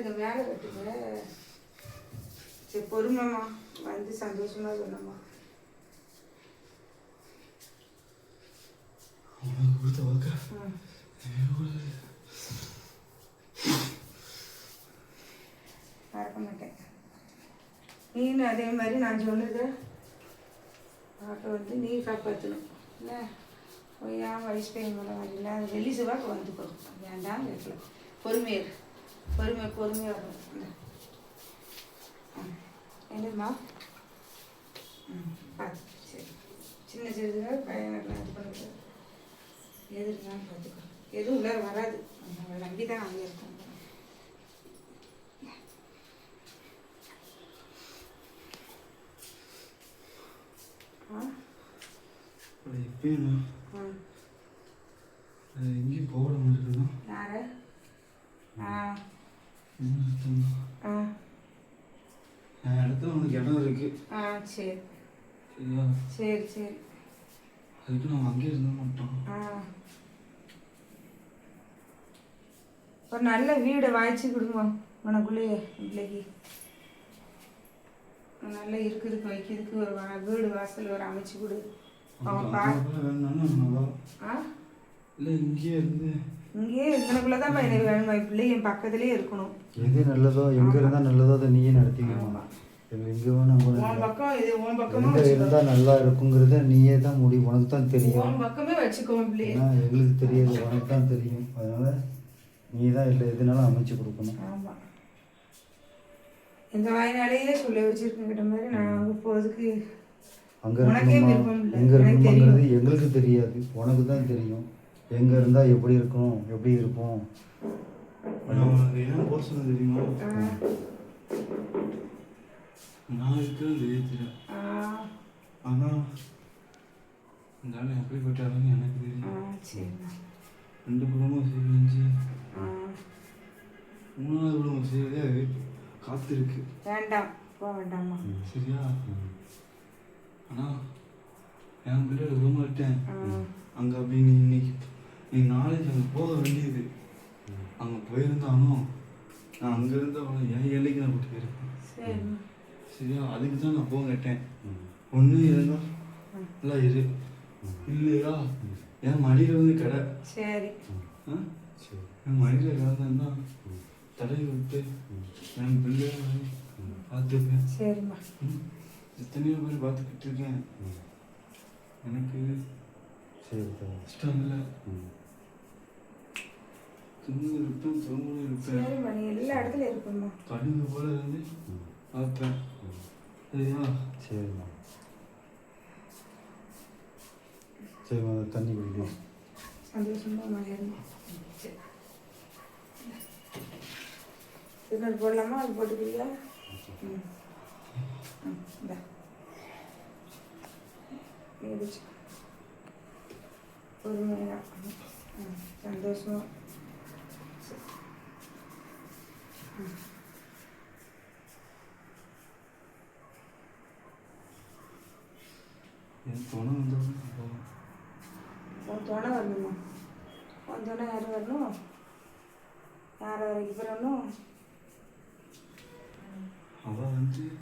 கட்டுங்க மேலே கட்டுங்க. சரி பொறுமைம்மா, வந்து சந்தோஷமாக சொன்னம்மா. உனக்கு கொடுத்த வாக்க மறக்க மாட்டேன். நீனும் அதே மாதிரி நான் சொன்னதை வாக்கை வந்து நீ காப்பாற்றணும். இல்லை ஏன் வயசு பையன் மேலே வரல, அது வெள்ளி செவ்வாய்க்கு வந்துக்கோ. வேண்டாம் கேட்கல. பொறுமையாக பொறுமையாக வரும். என்னம்மா? பார்த்து சரி. சின்ன சிறுதாக பையன்லாம் இது பண்ணுறது எது இருந்தாலும் பார்த்துக்கோ. எதுவும் உள்ளே வராது. அவங்களை நம்பி தான் அங்கே இருக்காங்க. எங்கேயும் போட முடியுது. யாரு? என் இடத்துல உனக்கு இடம் இருக்கு. சரி சரியா? சரி சரி. அதுக்கு நம்ம அங்கேயே இருந்த மாட்டோம். ஒரு நல்ல வீடை வாய்ச்சி கொடுங்க உனக்குள்ளேயே. பிள்ளைக்கு நல்லா இருக்கிறதுக்கு வைக்கிறதுக்கு ஒரு வீடு வாசல் ஒரு அமைச்சு கொடு. இல்லை இங்கேயே இருந்து இங்கேயே இருக்கணுக்குள்ள தான் எனக்கு வேணுமா? பிள்ளை என் பக்கத்துலேயே இருக்கணும். எது நல்லதோ எங்கே இருந்தால் நல்லதோ அதை நீயே நடத்திக்கணுமா? எங்கே வேணும் உன் பக்கம் இது உன் பக்கமாக இருந்தால் நல்லா இருக்குங்கிறத நீயே தான் முடியும். உனக்கு தான் தெரியும். உன் பக்கமே வச்சுக்கோங்க பிள்ளை. எங்களுக்கு தெரியாது, உனக்கு தான் தெரியும். அதனால் நீ தான் இல்லை எதுனாலும் அமைச்சு கொடுக்கணும். ஆமாம், எங்கள் வாய்னாலேயே சொல்லி வச்சுருக்கிட்ட மாதிரி நான் அங்கே போகிறதுக்கு அங்கே இருக்கணுமா எங்கே இருக்கணுங்கிறது எங்களுக்கு தெரியாது, உனக்கு தான் தெரியும். எங்கே இருந்தால் எப்படி இருக்கணும், எப்படி இருப்போம். ஏன் போக சொன்ன தெரியுமா? நான் இருக்கிறது தெரியல. ஆனால் இந்த ஆள் எப்படிப்பட்டாருன்னு எனக்கு தெரியும். 2 குடும்பம் சேர்ந்து 3வது குடும்பம் சேர்ந்தே காத்திருக்கு. வேண்டாம், போக வேண்டாமா? சரியா? ஆனால் என் பிள்ளை விட மாட்டேன் அங்கே. அப்படி நீ நாளைக்கு அங்கே போக வேண்டியது. அங்கே போயிருந்தாலும் நான் அங்கே இருந்தவன என் எல்லைக்கு நான் போட்டு போயிருப்பேன். சரியா? அதுக்கு தான் நான் போக கேட்டேன். ஒன்று இருந்தா நல்லா இரு, இல்லையா என் மடியில் வந்து கடை. சரி, என் மடியில் கிடந்தா தடவி விட்டு என் பிள்ளைய பார்த்துப்பேன். சரிம்மா. எத்தனையோ பேர் பார்த்துக்கிட்டு இருக்கேன். எனக்கு இஷ்டம் இல்லை. தூங்கு இருப்பேன், தூங்கு இருப்பேன். எல்லா இடத்துலையும் இருப்பேம்மா. கடுகு போல இருந்து பார்ப்பேன். சரியா? சரிம்மா. சரிம்மா, தண்ணி குடிக்கும். சந்தோஷமா மழையாருமா. சரி, இன்னொரு போடலாமா? அது போட்டுக்கிறியா? இந்தா பொறுமையா சந்தோஷமா. என் துணை வந்து உன் துணை வரணுமா? உன் துணை யார் வரணும்? யாரை வரைக்கும் வரணும்? அவள் வந்து